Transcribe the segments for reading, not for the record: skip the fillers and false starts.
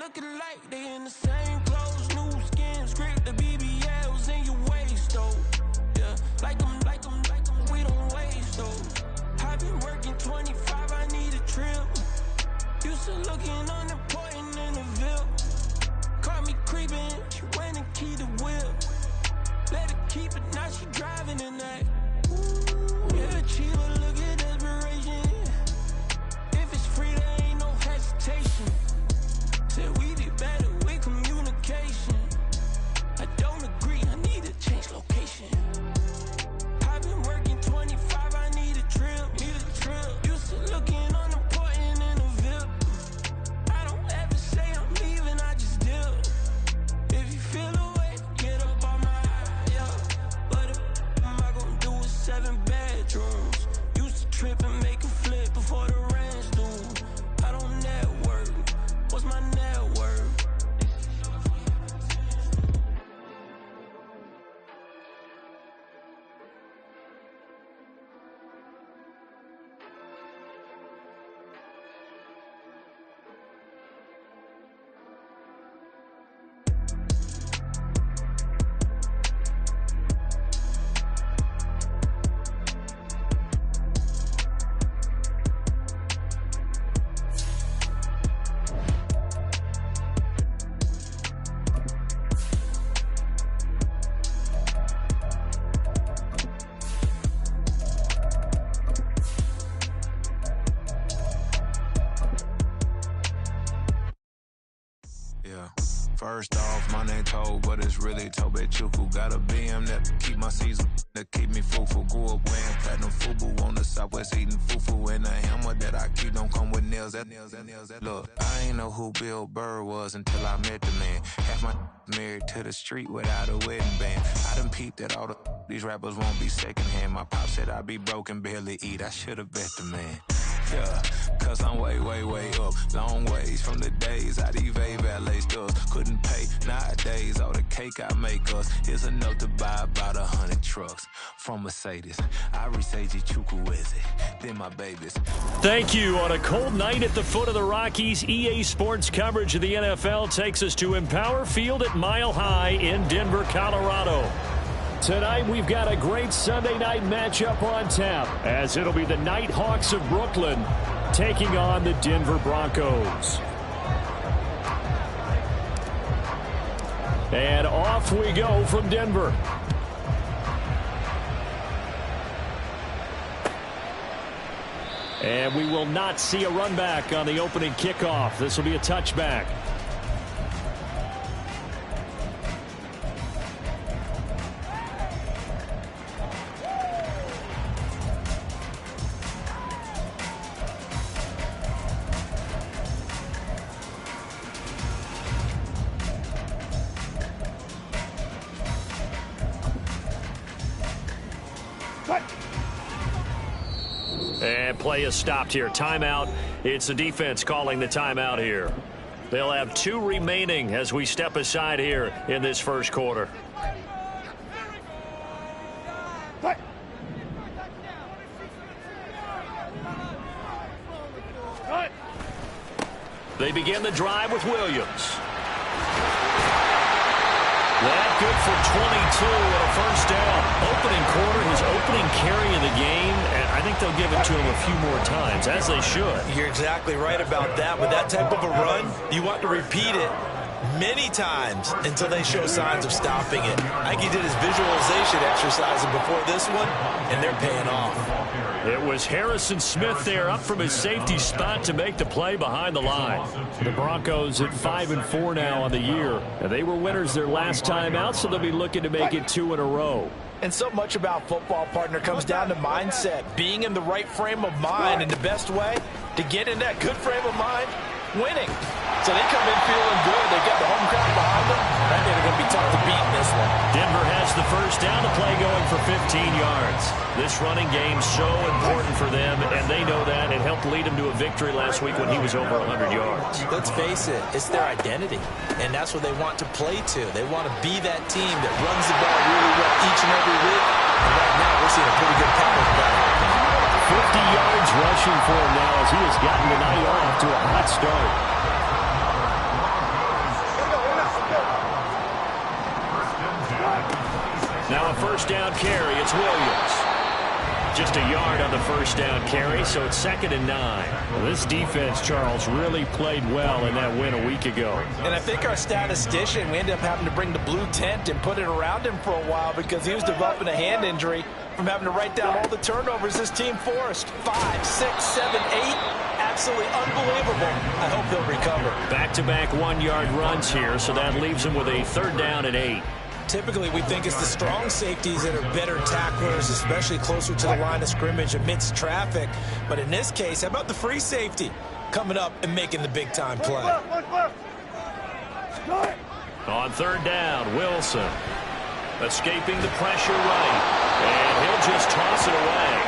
looking like they in the same clothes, new skin, script, the BBLs in your waist, though. Yeah, like them, we don't waste those. I've been working 25, I need a trip. Used to looking unimportant in the Ville. Caught me creeping, she went and keyed the whip. Let her keep it, now she driving in that. Yeah, achiever, look at desperation. If it's free, there ain't no hesitation. Said we be better with communication. I don't agree, I need to change location. I've been working 25, I need a trip. Used to looking unimportant in the VIP. I don't ever say I'm leaving, I just dip. If you feel away, get up on my yeah. But if am I gonna do with 7 bedrooms? Used to trip and make a flip before the rent's due. I don't network. What's my net worth? First off, my name Toad, but it's really Tobe Chuku. Got a BM that keep my season, that keep me fufu. Grew up wearing platinum fubu on the southwest eating fufu. And a hammer that I keep don't come with nails. Look, I ain't know who Bill Burr was until I met the man. Half my married to the street without a wedding band. I done peeped that all these rappers won't be secondhand. My pop said I'd be broke and barely eat. I should've bet the man. Yeah, cause I'm way up, long ways from the days I evade valet stores. Couldn't pay nowadays, all the cake I make us is enough to buy about 100 trucks from Mercedes. I Seiji Chukwueze, then my babies. Thank you. On a cold night at the foot of the Rockies, EA Sports coverage of the NFL takes us to Empower Field at Mile High in Denver, Colorado. Tonight, we've got a great Sunday night matchup on tap, as it'll be the Nighthawks of Brooklyn taking on the Denver Broncos. And off we go from Denver. And we will not see a run back on the opening kickoff. This will be a touchback. And play is stopped here. Timeout. It's the defense calling the timeout here. They'll have 2 remaining as we step aside here in this first quarter. They begin the drive with Williams. That good for 22 and a first down. Opening quarter, his opening carry of the game, and I think they'll give it to him a few more times, as they should. You're exactly right about that. With that type of a run, you want to repeat it many times until they show signs of stopping it. I think he did his visualization exercise before this one, and they're paying off. It was Harrison Smith there up from his safety spot to make the play behind the line. The Broncos at 5-4 now on the year. And they were winners their last time out, so they'll be looking to make it 2 in a row. And so much about football, partner, comes down to mindset. Being in the right frame of mind, and the best way to get in that good frame of mind, winning. So they come in feeling good. They get the home crowd behind them. I think they're going to be tough to beat in this one. Denver has the first down, the play going for 15 yards. This running game's so important for them, and they know that. It helped lead them to a victory last week when he was over 100 yards. Let's face it, it's their identity, and that's what they want to play to. They want to be that team that runs the ball really well each and every week. And right now, we're seeing a pretty good power play. 50 yards rushing for him now as he has gotten the night off to a hot start. first down carry. It's Williams. Just a yard on the first down carry, so it's 2nd and 9. Well, this defense, Charles, really played well in that win a week ago. And I think our statistician, we ended up having to bring the blue tent and put it around him for a while because he was developing a hand injury from having to write down all the turnovers this team forced. 5, 6, 7, 8. Absolutely unbelievable. I hope he'll recover. Back-to-back 1-yard runs here, so that leaves him with a 3rd down and 8. Typically, we think it's the strong safeties that are better tacklers, especially closer to the line of scrimmage amidst traffic. But in this case, how about the free safety coming up and making the big-time play? On 3rd down, Wilson escaping the pressure right, and he'll just toss it away.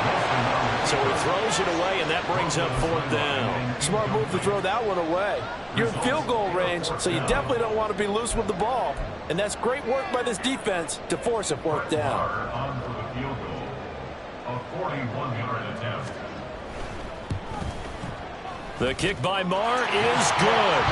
So he throws it away, and that brings up 4th down. Smart move to throw that one away. You're in field goal range, so you definitely don't want to be loose with the ball. And that's great work by this defense to force a 4th down. On for the field goal, a 41-yard attempt. The kick by Marr is good.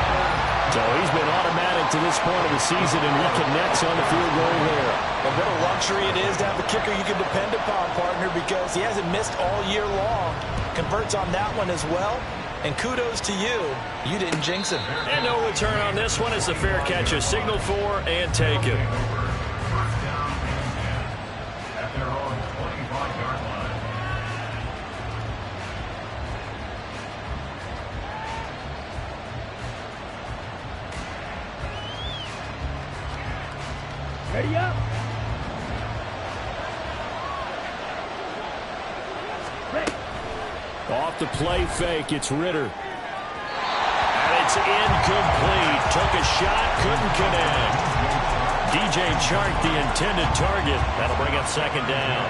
So he's been automatic to this point of the season, and he connects on the field goal there. And what a luxury it is to have a kicker you can depend upon, partner, because he hasn't missed all year long. Converts on that one as well. And kudos to you. You didn't jinx him. And no return on this one as the fair catch is signaled for and taken. First down and 10 at their own 25-yard line. Ready up. Off the play fake, it's Ritter. And it's incomplete. Took a shot, couldn't connect. DJ Chark, the intended target. That'll bring up 2nd down.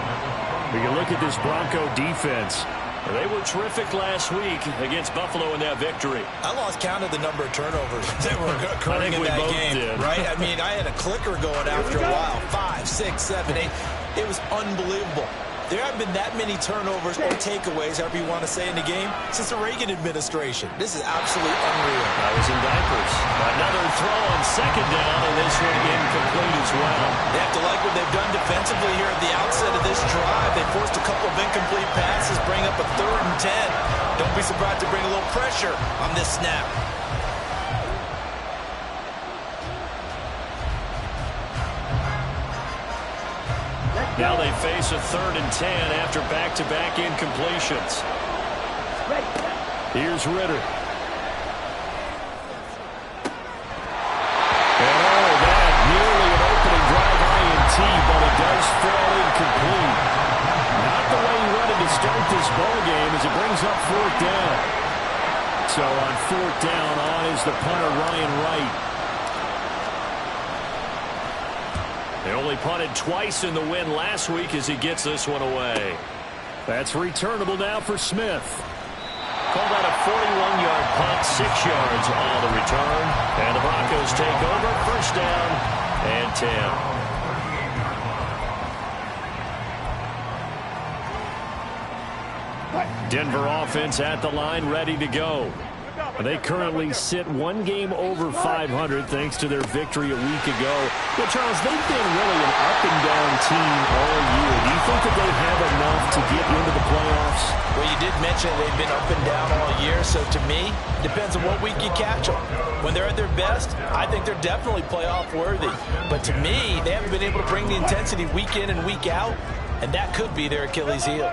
When you look at this Bronco defense, They were terrific last week against Buffalo in that victory. I lost count of the number of turnovers that were occurring in that game. Right? I mean, I had a clicker going after a while. 5, 6, 7, 8. It was unbelievable. There haven't been that many turnovers or takeaways, however you want to say, in the game since the Reagan administration. This is absolutely unreal. I was in diapers. Another throw on 2nd down, and this one incomplete as well. They have to like what they've done defensively here at the outset of this drive. They forced a couple of incomplete passes, bring up a 3rd and 10. Don't be surprised to bring a little pressure on this snap. Now they face a 3rd and 10 after back-to-back incompletions. Here's Ritter. And oh, that nearly an opening drive INT, but it does fall incomplete. Not the way he wanted to start this ball game as it brings up 4th down. So on 4th down, on is the punter Ryan Wright. They only punted twice in the win last week as he gets this one away. That's returnable now for Smith. Called out a 41-yard punt, 6 yards on the return. And the Broncos take over, 1st down and 10. Denver offense at the line, ready to go. They currently sit 1 game over 500 thanks to their victory a week ago. But, Charles, they've been really an up-and-down team all year. Do you think that they have enough to get into the playoffs? Well, you did mention they've been up and down all year, so to me, depends on what week you catch them. When they're at their best, I think they're definitely playoff worthy. But to me, they haven't been able to bring the intensity week in and week out, and that could be their Achilles heel.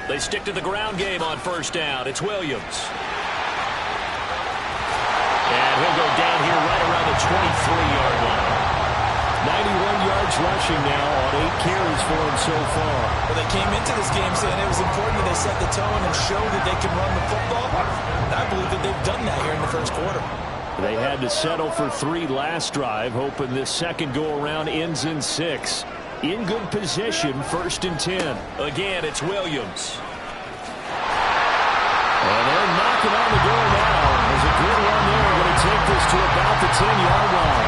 They stick to the ground game on 1st down. It's Williams. And he'll go down here right around the 23-yard line. 91 yards rushing now on 8 carries for him so far. Well, they came into this game saying it was important that they set the tone and show that they can run the football. And I believe that they've done that here in the 1st quarter. They had to settle for 3 last drive, hoping this second go-around ends in 6. In good position, 1st and 10. Again, it's Williams. And they're knocking on the door now. There's a good one there. Going to take this to about the 10-yard line.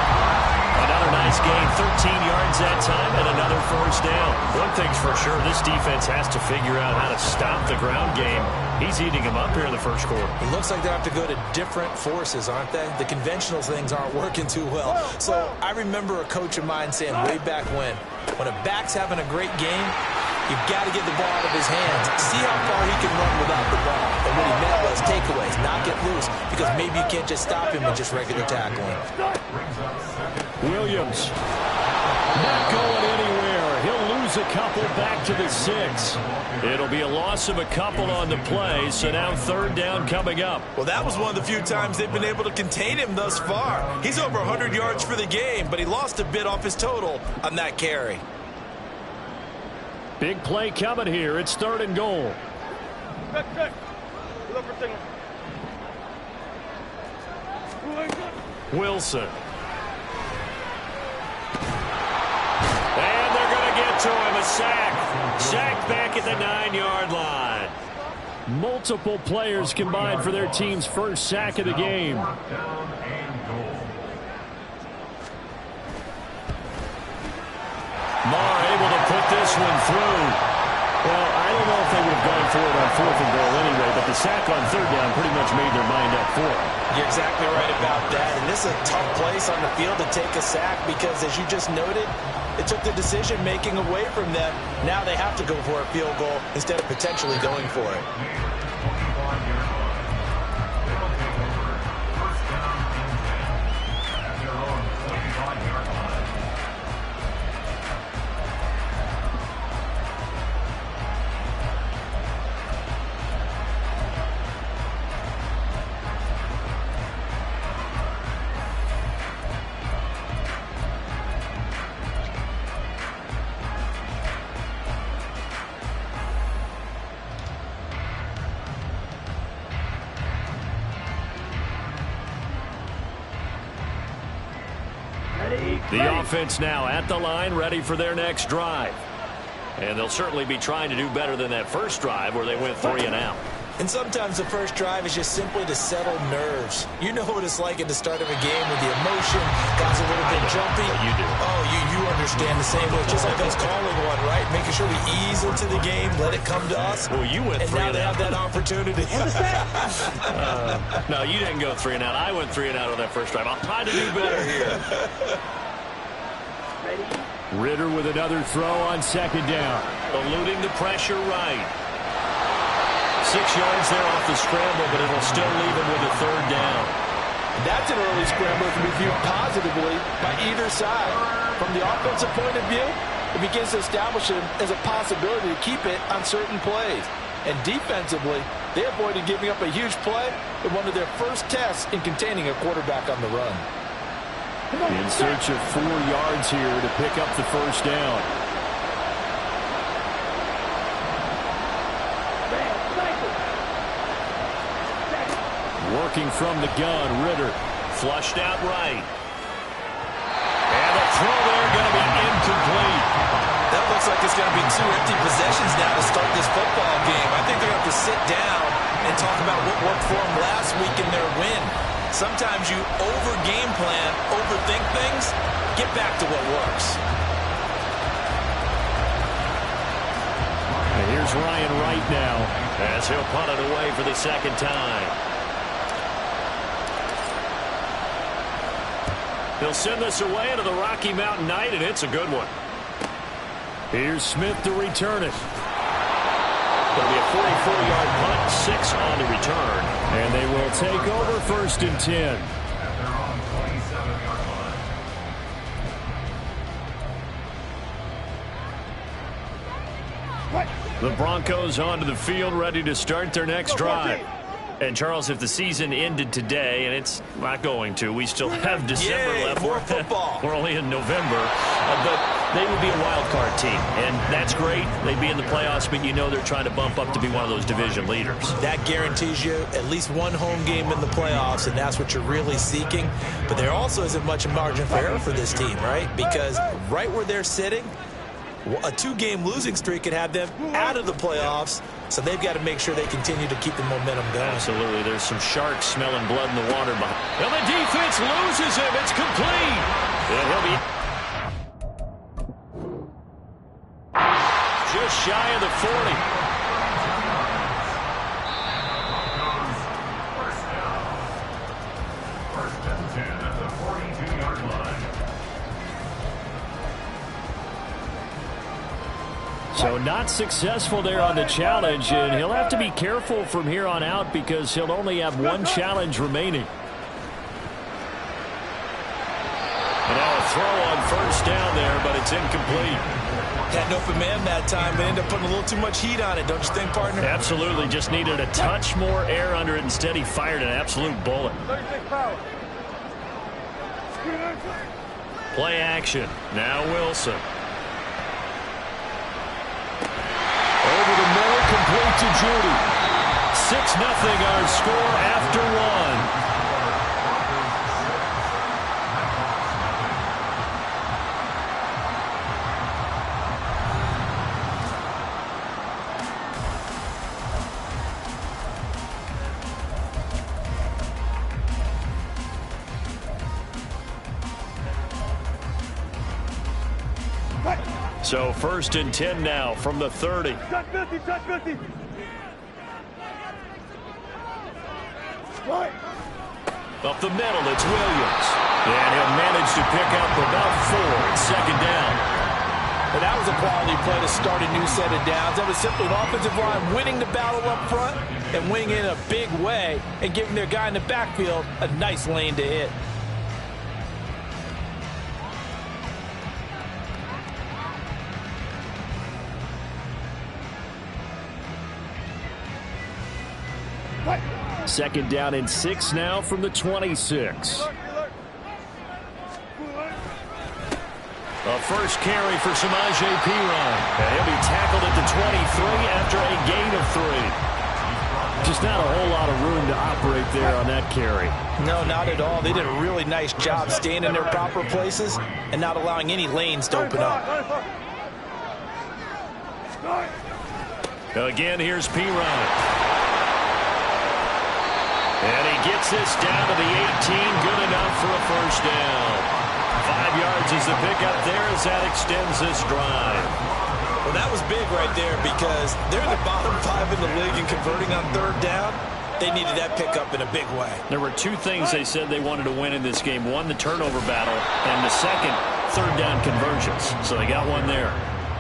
Another Nice gain, 13 yards that time, and another first down. One thing's for sure, this defense has to figure out how to stop the ground game. He's eating them up here in the first quarter. It looks like they have to go to different forces, aren't they? The conventional things aren't working too well. So I remember a coach of mine saying way back when a back's having a great game, you've got to get the ball out of his hands. See how far he can run without the ball. And what he meant was takeaways, not get loose, because maybe you can't just stop him with just regular tackling. Williams not going anywhere. He'll lose a couple back to the 6. It'll be a loss of a couple on the play, so now third down coming up. Well, that was one of the few times they've been able to contain him thus far. He's over 100 yards for the game, but he lost a bit off his total on that carry. Big play coming here. It's third and goal. Wilson. And they're going to get to him. A sack. Sack back at the 9-yard line. Multiple players combined for their team's first sack of the game. Marr able to put this one through. Well, I don't know if they would have gone for it on 4th and goal anyway, but the sack on third down pretty much made their mind up for it. You're exactly right about that. And this is a tough place on the field to take a sack because, as you just noted, it took the decision-making away from them. Now they have to go for a field goal instead of potentially going for it. The offense now at the line, ready for their next drive. And they'll certainly be trying to do better than that first drive where they went 3 and out. And sometimes the first drive is just simply to settle nerves. You know what it's like at the start of a game with the emotion, guys a little bit jumpy. You do. Oh, you understand the same way. Just like us calling one, right? Making sure we ease into the game, let it come to us. Well, you went 3 and out. And now they have that opportunity. No, you didn't go 3 and out. I went 3 and out on that first drive. I'll try to do better here. Ritter with another throw on second down. Eluding the pressure right. 6 yards there off the scramble, but it'll still leave him with a third down. That's an early scramble that can be viewed positively by either side. From the offensive point of view, it begins to establish him as a possibility to keep it on certain plays. And defensively, they avoided giving up a huge play in one of their first tests in containing a quarterback on the run. In search of 4 yards here to pick up the first down. Working from the gun, Ritter. Flushed out right. And the throw there going to be incomplete. That looks like it's going to be 2 empty possessions now to start this football game. I think they're going to have to sit down and talk about what worked for them last week in their win. Sometimes you over-game plan, overthink things, get back to what works. And here's Ryan Wright now as he'll punt it away for the second time. He'll send this away into the Rocky Mountain night, and it's a good one. Here's Smith to return it. It'll be a 44-yard punt, 6 on the return. And they will take over first and 10. At their own 27-yard line. The Broncos onto the field, ready to start their next drive. And, Charles, if the season ended today, and it's not going to, we still have December left. More football. We're only in November. But they would be a wild card team, and that's great. They'd be in the playoffs, but you know they're trying to bump up to be one of those division leaders. That guarantees you at least one home game in the playoffs, and that's what you're really seeking. But there also isn't much margin for error for this team, right? Because right where they're sitting, a 2-game losing streak could have them out of the playoffs, so they've got to make sure they continue to keep the momentum going. Absolutely. There's some sharks smelling blood in the water behind. Well, the defense loses him. It's complete. And he'll be of the 40. First and 10 at the 42-yard line. So not successful there on the challenge, and he'll have to be careful from here on out because he'll only have one challenge remaining. And now a throw on first down there, but it's incomplete. Had an open man that time, but ended up putting a little too much heat on it, don't you think, partner? Absolutely, just needed a touch more air under it. Instead, he fired an absolute bullet. Play action. Now Wilson. Over the middle, complete to Judy. 6-0 our score after one. So first and 10 now from the 30. Touch 50, touch 50. Up the middle, it's Williams. And he'll manage to pick up about 4. It's second down. And that was a quality play to start a new set of downs. That was simply an offensive line winning the battle up front and winning in a big way and giving their guy in the backfield a nice lane to hit. Second down and 6 now from the 26. A first carry for Samaje Perine. He'll be tackled at the 23 after a gain of 3. Just not a whole lot of room to operate there on that carry. No, not at all. They did a really nice job staying in their proper places and not allowing any lanes to open up. Again, here's Perine. And he gets this down to the 18. Good enough for a first down. 5 yards is the pickup there as that extends this drive. Well, that was big right there because they're in the bottom 5 in the league and converting on third down. They needed that pickup in a big way. There were 2 things they said they wanted to win in this game. One, the turnover battle, and the second, third down conversions. So they got one there.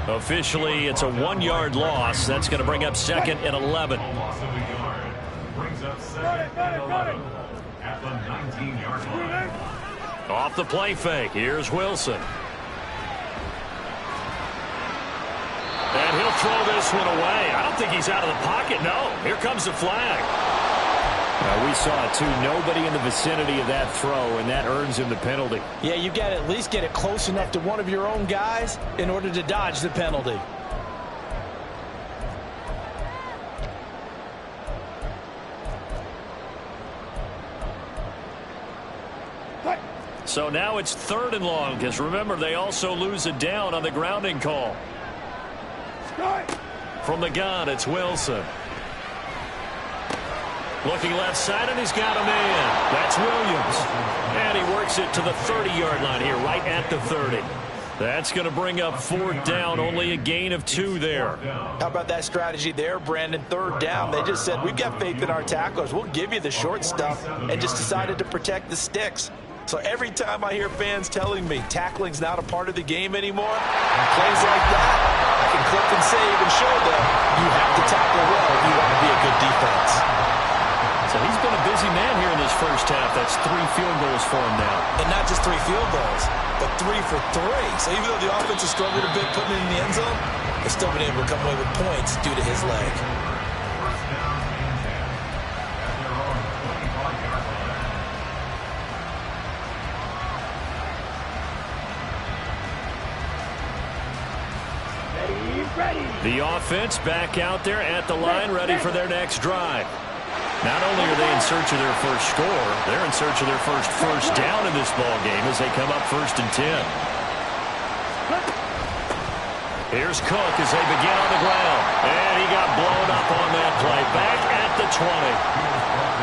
Officially, it's a 1-yard loss. That's going to bring up second and 11. Loss of a yard. Brings up second and 11 at the 19-yard line. Off the play fake. Here's Wilson. And he'll throw this one away. I don't think he's out of the pocket. No. Here comes the flag. We saw it, too. Nobody in the vicinity of that throw, and that earns him the penalty. Yeah, you got to at least get it close enough to one of your own guys in order to dodge the penalty. So now it's third and long, because remember, they also lose a down on the grounding call. From the gun, it's Wilson. Looking left side, and he's got a man. That's Williams. And he works it to the 30-yard line here, right at the 30. That's going to bring up fourth down, only a gain of 2 there. How about that strategy there, Brandon? Third down. They just said, we've got faith in our tacklers. We'll give you the short stuff, and just decided to protect the sticks. So every time I hear fans telling me tackling's not a part of the game anymore, plays like that, I can click and save and show them you have to tackle well if you want to be a good defense. So he's been a busy man here in this first half. That's 3 field goals for him now. And not just 3 field goals, but 3 for 3. So even though the offense has struggled a bit putting it in the end zone, they've still been able to come away with points due to his leg. First down and 10 at their own 25-yard line. The offense back out there at the line, ready for their next drive. Not only are they in search of their first score, they're in search of their first down in this ball game as they come up 1st and 10. Here's Cook as they begin on the ground. And he got blown up on that play. Back at the the 20.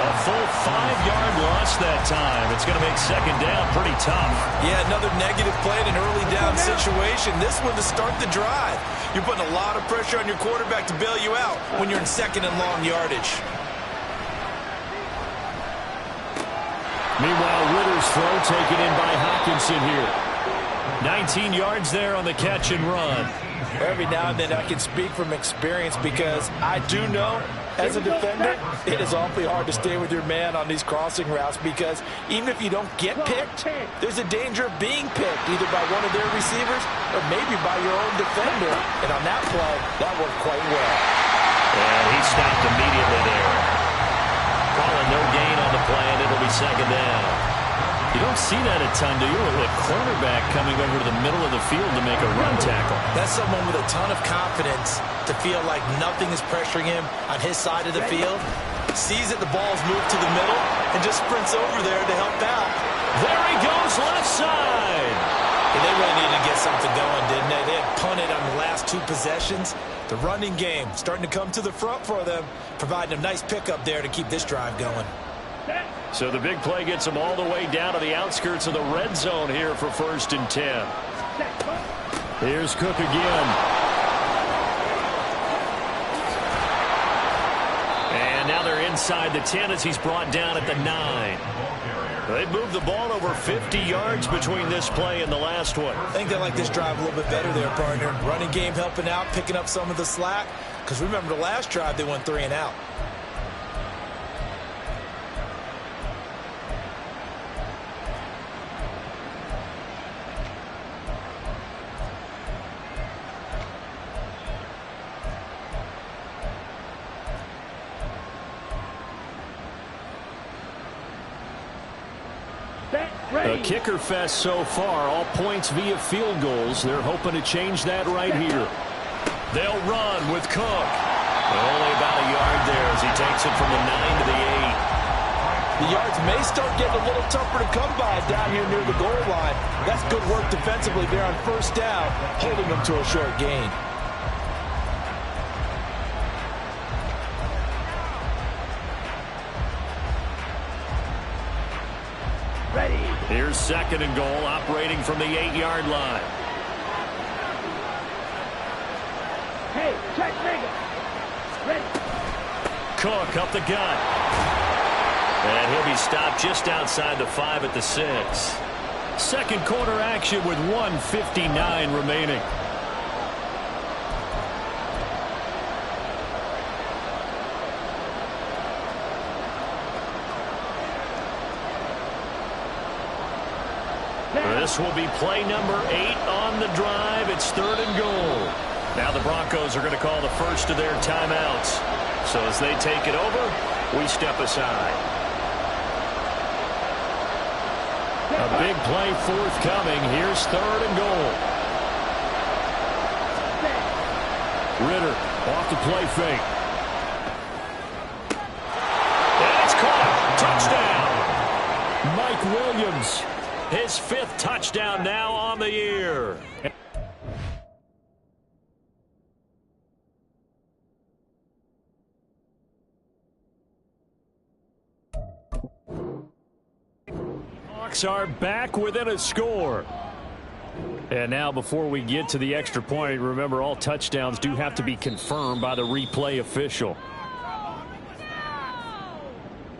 A full 5-yard loss that time. It's going to make second down pretty tough. Yeah, another negative play in an early down situation. This one to start the drive. You're putting a lot of pressure on your quarterback to bail you out when you're in second and long yardage. Meanwhile, Ritter's throw taken in by Hawkinson here. 19 yards there on the catch and run. Every now and then I can speak from experience because I do know as a defender it is awfully hard to stay with your man on these crossing routes because even if you don't get picked, there's a danger of being picked either by one of their receivers or maybe by your own defender. And on that play, that worked quite well. And he stopped immediately there. Calling no gain on the play, and it'll be second down. You don't see that a ton, do you? A cornerback coming over to the middle of the field to make a run tackle. That's someone with a ton of confidence to feel like nothing is pressuring him on his side of the field. Sees that the ball's moved to the middle and just sprints over there to help out. There he goes, left side. Yeah, they really needed to get something going, didn't they? They had punted on the last 2 possessions. The running game starting to come to the front for them, providing a nice pickup there to keep this drive going. So the big play gets them all the way down to the outskirts of the red zone here for 1st and 10. Here's Cook again. And now they're inside the 10 as he's brought down at the 9. They moved the ball over 50 yards between this play and the last one. I think they like this drive a little bit better there, partner. Running game helping out, picking up some of the slack. Because remember the last drive, they went 3 and out. A kicker fest so far, all points via field goals. They're hoping to change that right here. They'll run with Cook. Only about a yard there as he takes it from the 9 to the 8. The yards may start getting a little tougher to come by down here near the goal line. That's good work defensively there on 1st down, holding them to a short gain. Here's 2nd and goal, operating from the 8-yard line. Hey, check, nigga. Ready. Cook up the gut. And he'll be stopped just outside the 5 at the 6. Second quarter action with 1:59 remaining. This will be play number 8 on the drive. It's 3rd and goal. Now the Broncos are going to call the first of their timeouts. So as they take it over, we step aside. A big play forthcoming. Here's 3rd and goal. Ritter off the play fake. And it's caught. Touchdown. Mike Williams. His 5th touchdown now on the year. Hawks are back within a score. And now before we get to the extra point, remember all touchdowns do have to be confirmed by the replay official.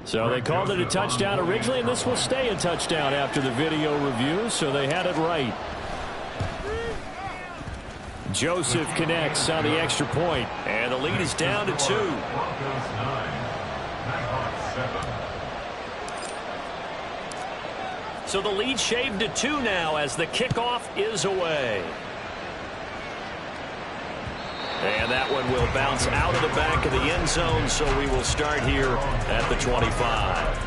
So they called it a touchdown originally, and this will stay a touchdown after the video review, so they had it right. Joseph connects on the extra point, and the lead is down to 2. So the lead shaved to 2 now as the kickoff is away. And that one will bounce out of the back of the end zone, so we will start here at the 25.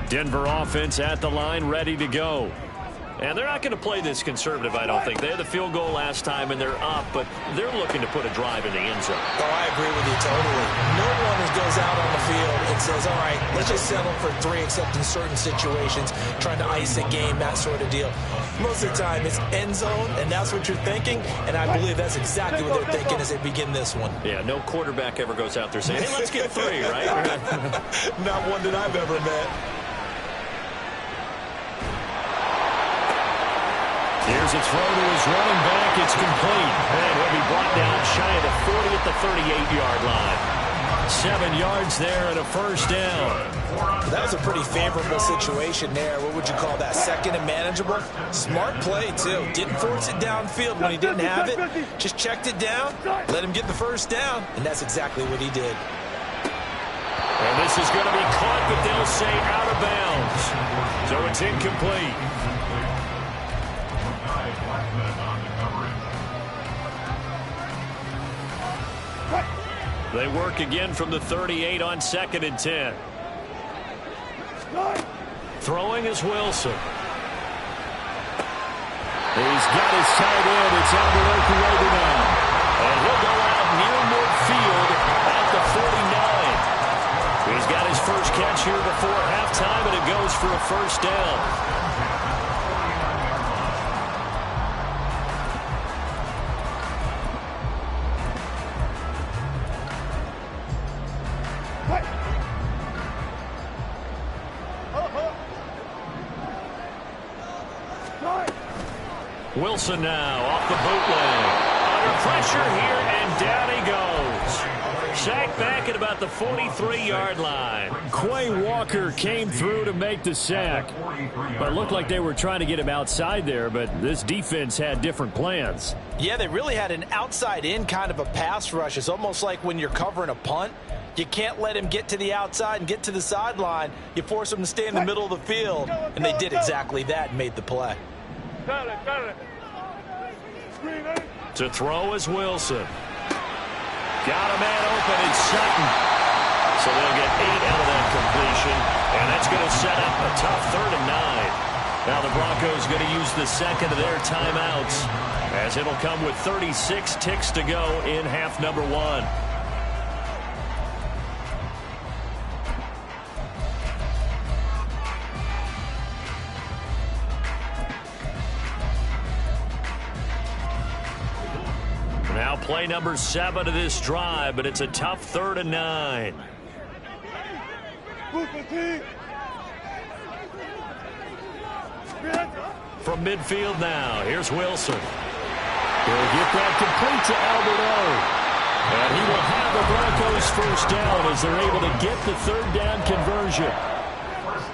Denver offense at the line, ready to go. And they're not going to play this conservative, I don't think. They had the field goal last time, and they're up, but they're looking to put a drive in the end zone. Oh, I agree with you totally. No one goes out on the field and says says, all right, let's just settle for 3, except in certain situations, trying to ice a game, that sort of deal. Most of the time, it's end zone, and that's what you're thinking, and I believe that's exactly what they're thinking as they begin this one. Yeah, no quarterback ever goes out there saying, hey, let's get 3, right? Not one that I've ever met. Here's a throw to his running back. It's complete. And he'll be brought down shy of the 40 at the 38-yard line. 7 yards there and a first down. That was a pretty favorable situation there. What would you call that? Second and manageable? Smart play, too. Didn't force it downfield when he didn't have it. Just checked it down, let him get the first down, and that's exactly what he did. And this is going to be caught, but they'll say out of bounds. So it's incomplete. They work again from the 38 on 2nd and 10. Throwing is Wilson. He's got his tight end. It's Alberto now. And he'll go out near midfield at the 49. He's got his first catch here before halftime, and it goes for a first down. Wilson now off the bootleg. Under pressure here, and down he goes. Sacked back at about the 43-yard line. Quay Walker came through to make the sack. But it looked like they were trying to get him outside there, but this defense had different plans. Yeah, they really had an outside-in kind of a pass rush. It's almost like when you're covering a punt. You can't let him get to the outside and get to the sideline. You force him to stay in the middle of the field, and they did exactly that and made the play. To throw is Wilson. Got a man open, it's Sutton. So they'll get 8 out of that completion, and that's going to set up a tough 3rd and 9. Now the Broncos going to use the second of their timeouts, as it'll come with 36 ticks to go in half number 1. Now play number 7 of this drive, but it's a tough 3rd and 9. From midfield now, here's Wilson. He'll get that complete to Alberto. And he will have the Broncos first down as they're able to get the 3rd down conversion.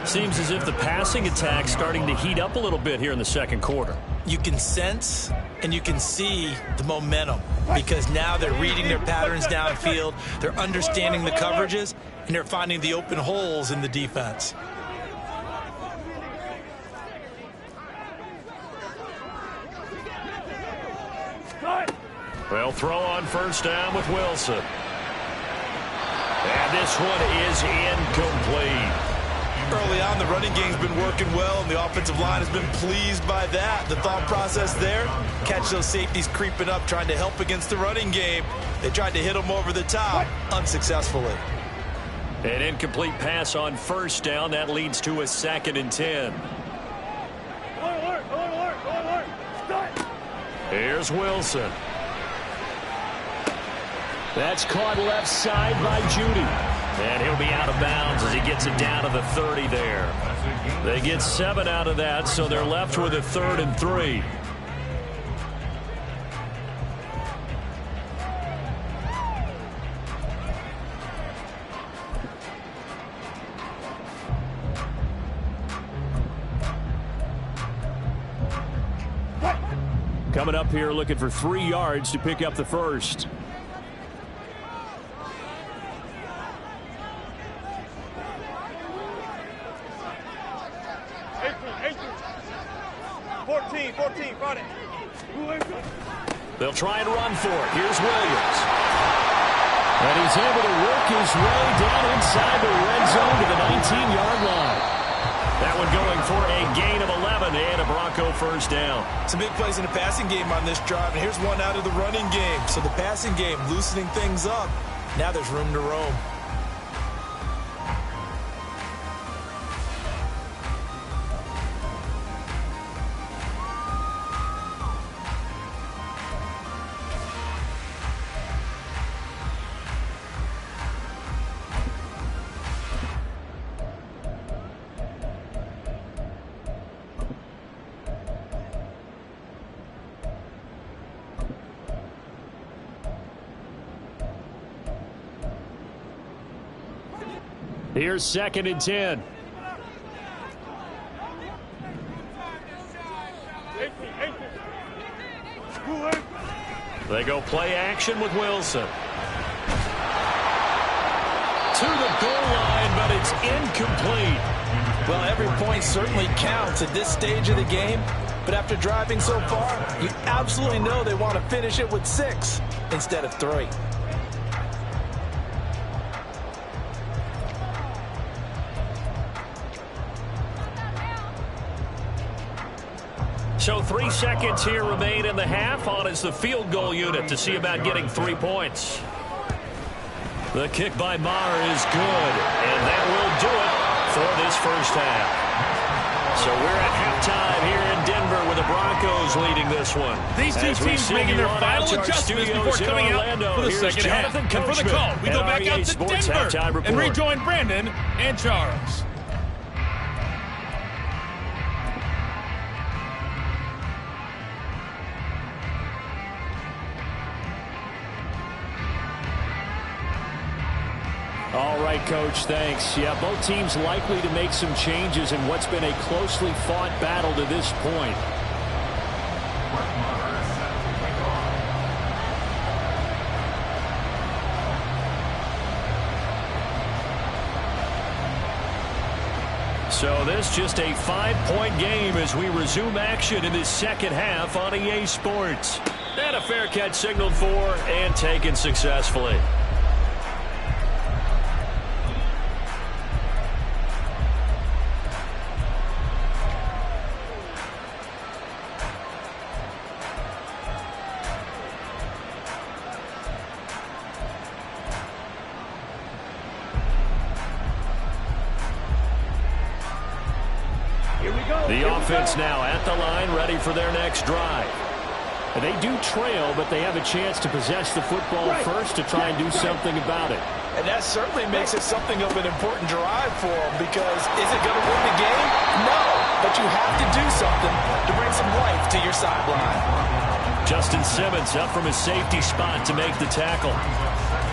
Seems as if the passing attack's starting to heat up a little bit here in the 2nd quarter. You can sense and you can see the momentum because now they're reading their patterns downfield, they're understanding the coverages, and they're finding the open holes in the defense. They'll throw on first down with Wilson. And this one is incomplete. Early on, the running game's been working well, and the offensive line has been pleased by that. The thought process there, catch those safeties creeping up, trying to help against the running game. They tried to hit them over the top, unsuccessfully. An incomplete pass on first down. That leads to a 2nd and 10. Here's Wilson. That's caught left side by Judy. And he'll be out of bounds as he gets it down to the 30 there. They get 7 out of that, so they're left with a 3rd and 3. Coming up here looking for 3 yards to pick up the first. 14, got it. They'll try and run for it. Here's Williams. And he's able to work his way down inside the red zone to the 19-yard line. That one going for a gain of 11 and a Bronco first down. Some big plays in the passing game on this drive, and here's one out of the running game. So the passing game loosening things up. Now there's room to roam. Here's 2nd and 10. They go play action with Wilson. To the goal line, but it's incomplete. Well, every point certainly counts at this stage of the game. But after driving so far, you absolutely know they want to finish it with 6 instead of 3. So 3 seconds here remain in the half. On is the field goal unit to see about getting 3 points. The kick by Maher is good, and that will do it for this first half. So we're at halftime here in Denver with the Broncos leading this one. These two teams making their final adjustments before coming out for the second half. And for the call, we go back out to Denver and rejoin Brandon and Charles. All right, Coach, thanks. Yeah, both teams likely to make some changes in what's been a closely fought battle to this point. So this just a 5-point game as we resume action in this second half on EA Sports. And a fair catch signaled for and taken successfully. The offense now at the line, ready for their next drive. And they do trail, but they have a chance to possess the football first to try and do something about it. And that certainly makes it something of an important drive for them, because is it going to win the game? No, but you have to do something to bring some life to your sideline. Justin Simmons up from his safety spot to make the tackle.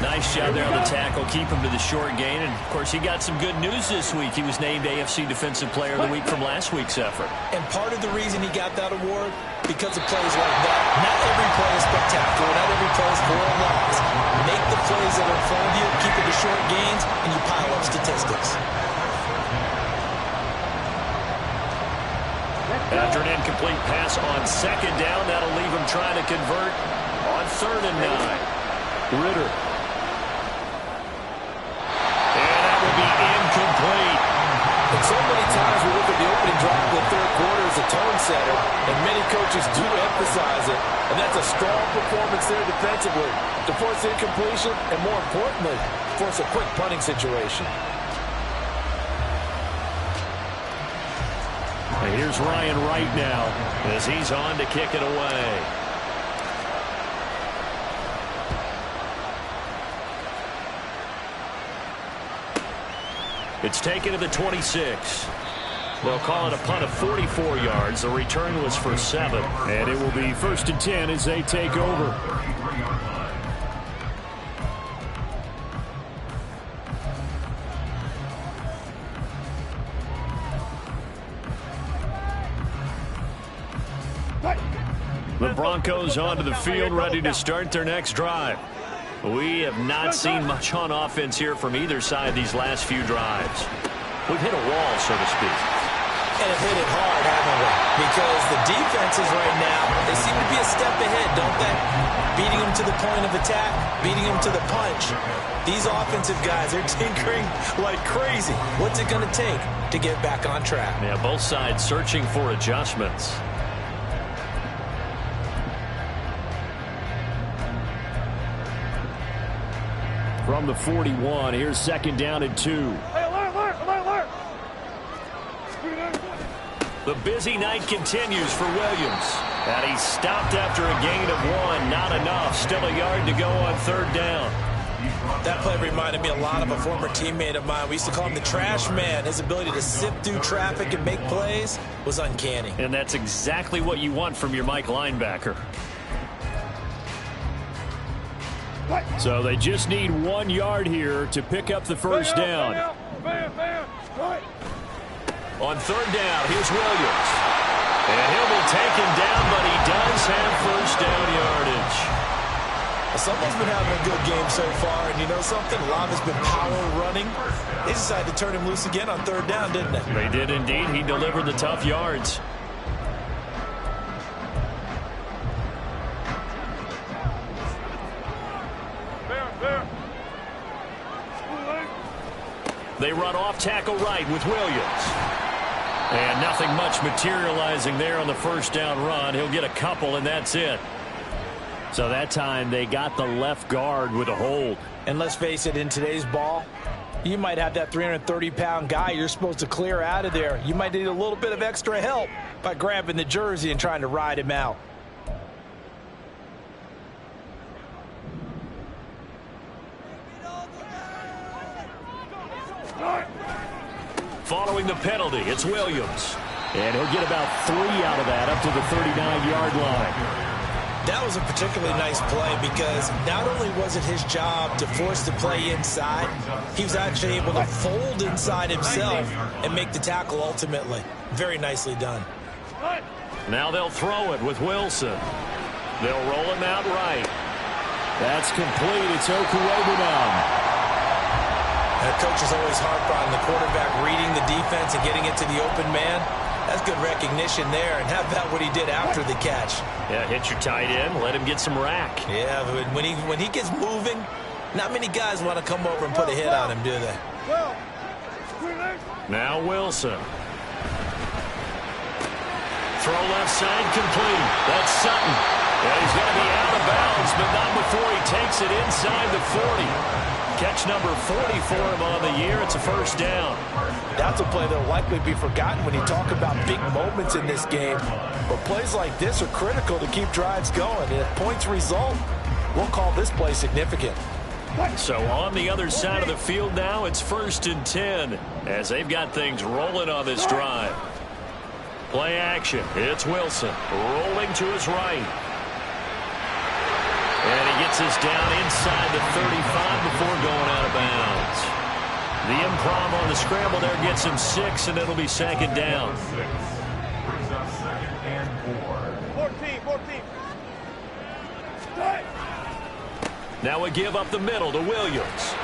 Nice job there on the tackle. Keep him to the short gain. And, of course, he got some good news this week. He was named AFC Defensive Player of the Week from last week's effort. And part of the reason he got that award, because of plays like that. Not every play is spectacular. Not every play is for a loss. Make the plays that are in front of you, keep it to short gains, and you pile up statistics. After an incomplete pass on 2nd down, that'll leave him trying to convert on 3rd and 9. Ritter. Incomplete. And so many times we look at the opening drive of the 3rd quarter as a tone setter, and many coaches do emphasize it. And that's a strong performance there defensively to force incompletion and, more importantly, force a quick punting situation. And here's Ryan Wright now as he's on to kick it away. It's taken to the 26. They'll call it a punt of 44 yards. The return was for 7. And it will be 1st and 10 as they take over. The Broncos onto the field, ready to start their next drive. We have not seen much on offense here from either side these last few drives. We've hit a wall, so to speak. And have hit it hard, haven't we? Because the defenses right now, they seem to be a step ahead, don't they? Beating them to the point of attack, beating them to the punch. These offensive guys, they're tinkering like crazy. What's it going to take to get back on track? Yeah, both sides searching for adjustments. From the 41, here's 2nd down and 2. Hey, alert. The busy night continues for Williams. And he's stopped after a gain of 1. Not enough. Still a yard to go on 3rd down. That play reminded me a lot of a former teammate of mine. We used to call him the trash man. His ability to sift through traffic and make plays was uncanny. And that's exactly what you want from your Mike linebacker. So they just need 1 yard here to pick up the first down. On third down, here's Williams. And he'll be taken down, but he does have first down yardage. Someone's been having a good game so far, and you know something? A lot has been power running. They decided to turn him loose again on third down, didn't they? They did indeed. He delivered the tough yards. They run off tackle right with Williams. And nothing much materializing there on the first down run. He'll get a couple, and that's it. So that time they got the left guard with a hold. And let's face it, in today's ball, you might have that 330-pound guy you're supposed to clear out of there. You might need a little bit of extra help by grabbing the jersey and trying to ride him out. Following the penalty, it's Williams. And he'll get about 3 out of that up to the 39-yard line. That was a particularly nice play because not only was it his job to force the play inside, he was actually able to fold inside himself and make the tackle ultimately. Very nicely done. Now they'll throw it with Wilson. They'll roll him out right. That's complete. It's Okuebu now. That coach is always harp on the quarterback reading the defense and getting it to the open man. That's good recognition there. And how about what he did after the catch? Yeah, hit your tight end, let him get some rack. Yeah, when he gets moving, not many guys want to come over and put a hit on him, do they? Now Wilson. Throw left side complete. That's Sutton. And he's going to be out of bounds, but not before he takes it inside the 40. Catch number 40 for him on the year. It's a first down. That's a play that will likely be forgotten when you talk about big moments in this game. But plays like this are critical to keep drives going. And if points result, we'll call this play significant. So on the other side of the field now, it's 1st and 10 as they've got things rolling on this drive. Play action. It's Wilson rolling to his right. And he gets us down inside the 35 before going out of bounds. The improv on the scramble there gets him 6, and it'll be 2nd down. Brings up 2nd and 4. 14. Now a give up the middle to Williams.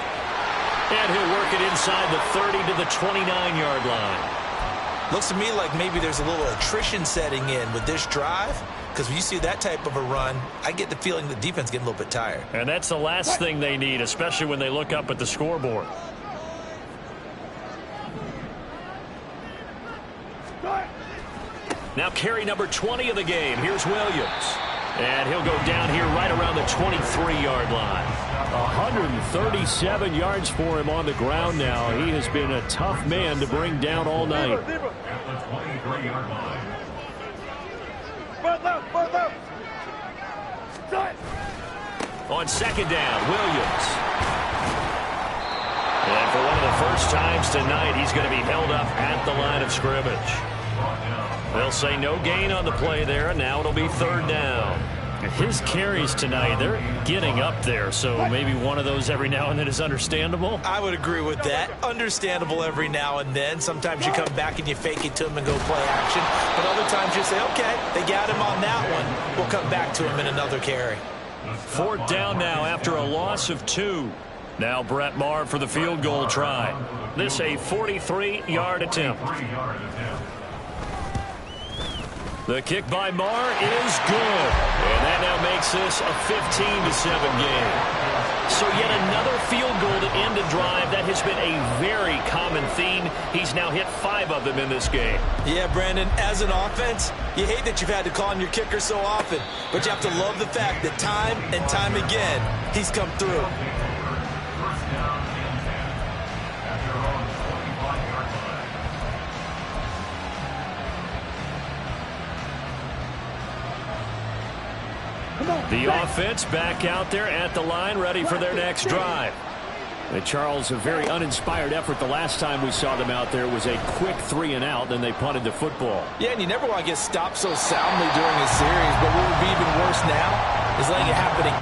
And he'll work it inside the 30 to the 29-yard line. Looks to me like maybe there's a little attrition setting in with this drive. Because when you see that type of a run, I get the feeling the defense getting a little bit tired. And that's the last thing they need, especially when they look up at the scoreboard. Now carry number 20 of the game. Here's Williams. And he'll go down here right around the 23-yard line. 137 yards for him on the ground now. He has been a tough man to bring down all night. At the 23-yard line. On 2nd down, Williams. And for one of the first times tonight, he's going to be held up at the line of scrimmage. They'll say no gain on the play there, and now it'll be 3rd down. His carries tonight, they're getting up there, so maybe one of those every now and then is understandable. I would agree with that. Understandable every now and then. Sometimes you come back and you fake it to him and go play action. But other times you say, okay, they got him on that one. We'll come back to him in another carry. 4th down now after a loss of 2. Now Brett Maher for the field goal try. This a 43-yard attempt. The kick by Maher is good. And that now makes this a 15-7 game. So yet another field goal to end a drive. That has been a very common theme. He's now hit 5 of them in this game. Yeah, Brandon, as an offense, you hate that you've had to call on your kicker so often. But you have to love the fact that time and time again, he's come through. The offense back out there at the line, ready for their next drive. And Charles, a very uninspired effort the last time we saw them out there was a quick 3-and-out, then they punted the football. Yeah, and you never want to get stopped so soundly during a series, but what would be even worse now is letting it happen.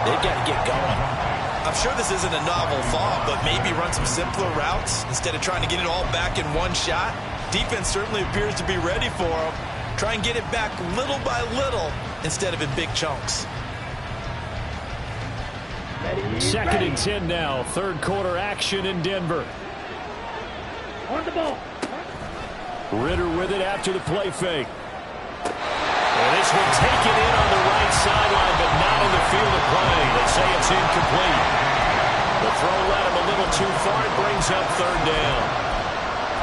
They've got to get going. I'm sure this isn't a novel thought, but maybe run some simpler routes instead of trying to get it all back in one shot. Defense certainly appears to be ready for them. Try and get it back little by little instead of in big chunks. 2nd and 10 now. Third quarter action in Denver. On the ball. Ritter with it after the play fake. And this one taken in on the right sideline, but not in the field of play. They say it's incomplete. The throw led him a little too far. It brings up 3rd down.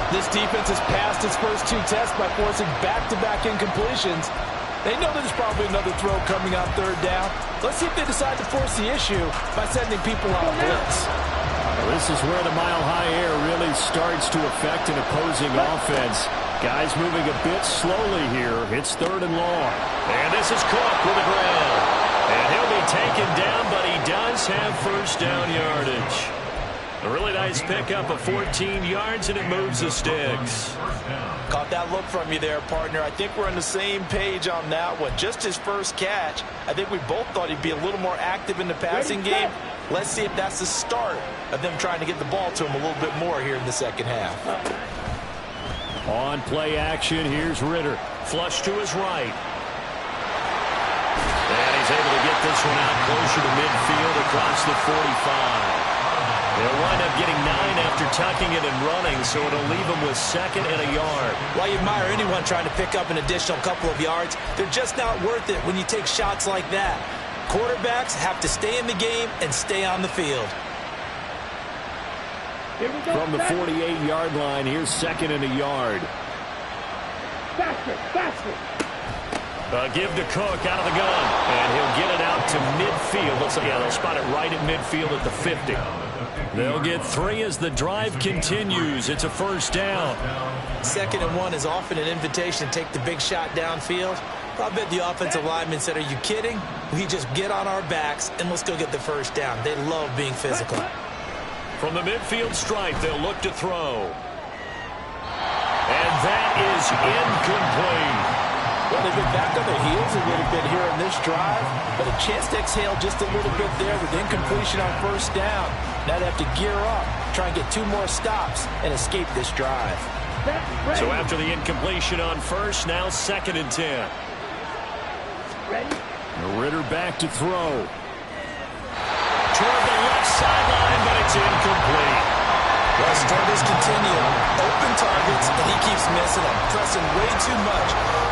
This defense has passed its first 2 tests by forcing back-to-back incompletions. They know there's probably another throw coming on 3rd down. Let's see if they decide to force the issue by sending people on blitz. This is where the mile-high air really starts to affect an opposing offense. Guys moving a bit slowly here. It's 3rd and long. And this is Cook with the ground. And he'll be taken down, but he does have first down yardage. A really nice pickup of 14 yards, and it moves the sticks. Caught that look from you there, partner. I think we're on the same page on that one. Just his first catch. I think we both thought he'd be a little more active in the passing game. Let's see if that's the start of them trying to get the ball to him a little bit more here in the second half. On play action, here's Ritter. Flush to his right. And he's able to get this one out closer to midfield across the 45. They'll wind up getting 9 after tucking it and running, so it'll leave them with 2nd and a yard. While you admire anyone trying to pick up an additional couple of yards, they're just not worth it when you take shots like that. Quarterbacks have to stay in the game and stay on the field. From the 48-yard line, here's 2nd and a yard. Faster. Give to Cook out of the gun, and he'll get it out to midfield. Looks like, yeah, they'll spot it right at midfield at the 50. They'll get 3 as the drive continues. It's a first down. 2nd and 1 is often an invitation to take the big shot downfield. I bet the offensive lineman said, are you kidding? We just get on our backs and let's go get the first down. They love being physical. From the midfield stripe, they'll look to throw. And that is incomplete. Well, they've been back on their heels a little bit here in this drive, but a chance to exhale just a little bit there with incompletion on first down. Now they have to gear up, try and get 2 more stops, and escape this drive. So after the incompletion on first, now 2nd and 10. Ritter back to throw. Toward the left sideline, but it's incomplete. Well, struggles continue. Open targets, and he keeps missing them, pressing way too much.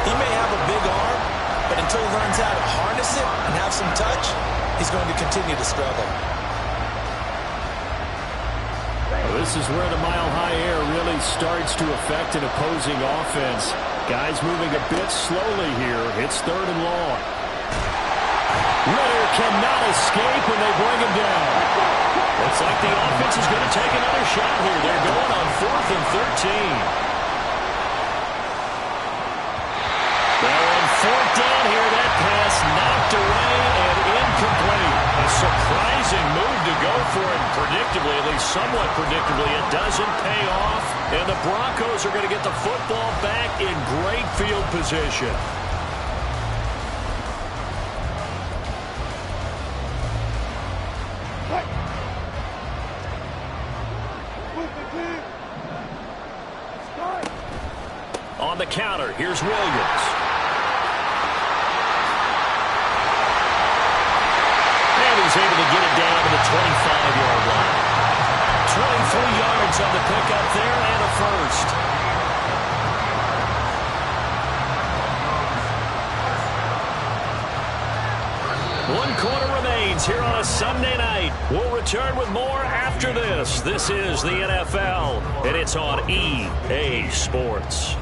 He may have a big arm, but until he learns how to harness it and have some touch, he's going to continue to struggle. This is where the mile-high air really starts to affect an opposing offense. Guys moving a bit slowly here. It's 3rd and long. Ritter cannot escape when they bring him down. Looks like the offense is going to take another shot here. They're going on 4th and 13. Well, on 4th down here, that pass knocked away and incomplete. A surprising move to go for it. Predictably, at least somewhat predictably, it doesn't pay off. And the Broncos are going to get the football back in great field position. On the counter, here's Williams. And he's able to get it down to the 25-yard line. 23 yards on the pickup there and a first. One quarter remains here on a Sunday night. We'll return with more after this. This is the NFL, and it's on EA Sports.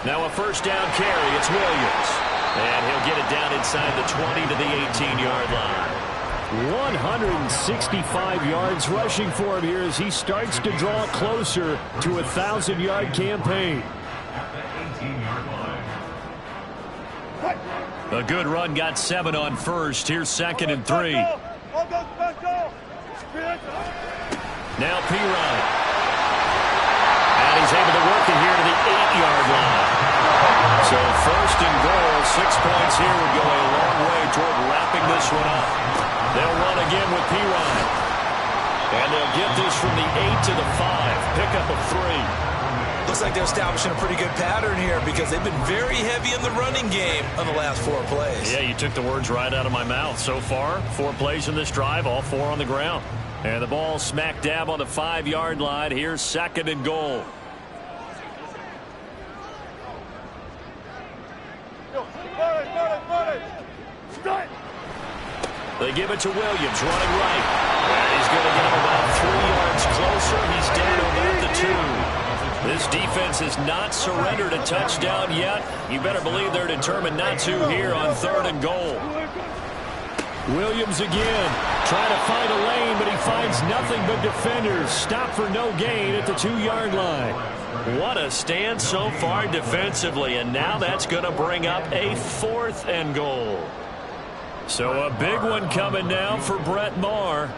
Now a first down carry. It's Williams. And he'll get it down inside the 20 to the 18-yard line. 165 yards rushing for him here as he starts to draw closer to a 1,000-yard campaign. At the 18-yard line. A good run got 7 on first. Here's 2nd and 3. Now Pirine. And he's able to work it here to the 8-yard line. So 1st and goal, 6 points here would go a long way toward wrapping this one up. They'll run again with Pirine. And they'll get this from the 8 to the 5. Pickup of 3. Looks like they're establishing a pretty good pattern here because they've been very heavy in the running game on the last 4 plays. Yeah, you took the words right out of my mouth. So far, 4 plays in this drive, all 4 on the ground. And the ball smack dab on the 5-yard line. Here's 2nd and goal. They give it to Williams, running right. And he's going to get him about 3 yards closer. He's down about the 2. This defense has not surrendered a touchdown yet. You better believe they're determined not to here on 3rd and goal. Williams again, trying to find a lane, but he finds nothing but defenders. Stop for no gain at the 2-yard line. What a stand so far defensively, and now that's going to bring up a 4th and goal. So a big one coming now for Brett Maher.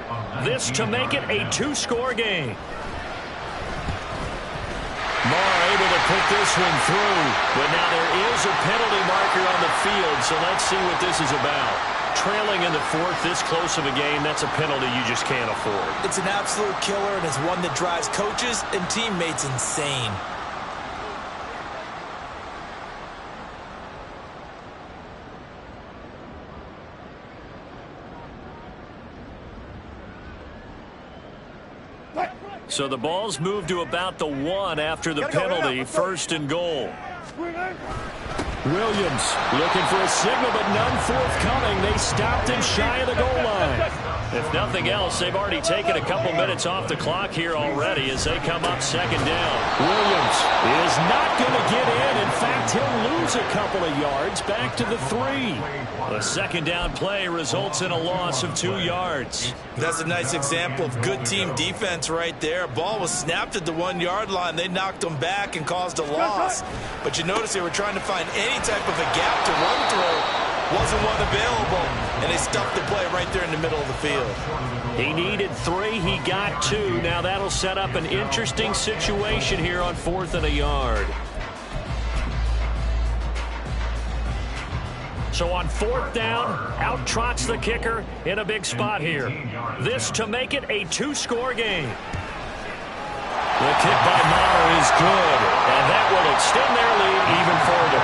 This to make it a 2-score game. Maher able to put this one through, but now there is a penalty marker on the field, so let's see what this is about. Trailing in the 4th, this close of a game, that's a penalty you just can't afford. It's an absolute killer, and it's one that drives coaches and teammates insane. So the ball's moved to about the 1 after the penalty. 1st and goal. Williams looking for a signal, but none forthcoming. They stopped him shy of the goal line. If nothing else, they've already taken a couple minutes off the clock here already as they come up 2nd down. Williams is not going to get in. In fact, he'll lose a couple of yards back to the 3. A 2nd down play results in a loss of 2 yards. That's a nice example of good team defense right there. Ball was snapped at the 1-yard line. They knocked them back and caused a loss. But you notice they were trying to find any type of a gap to run through. Wasn't one available, and they stuffed the play right there in the middle of the field. He needed 3. He got 2. Now that'll set up an interesting situation here on 4th and a yard. So on 4th down, out trots the kicker in a big spot here. This to make it a 2-score game. The kick by Maher is good, and that will extend their lead even further.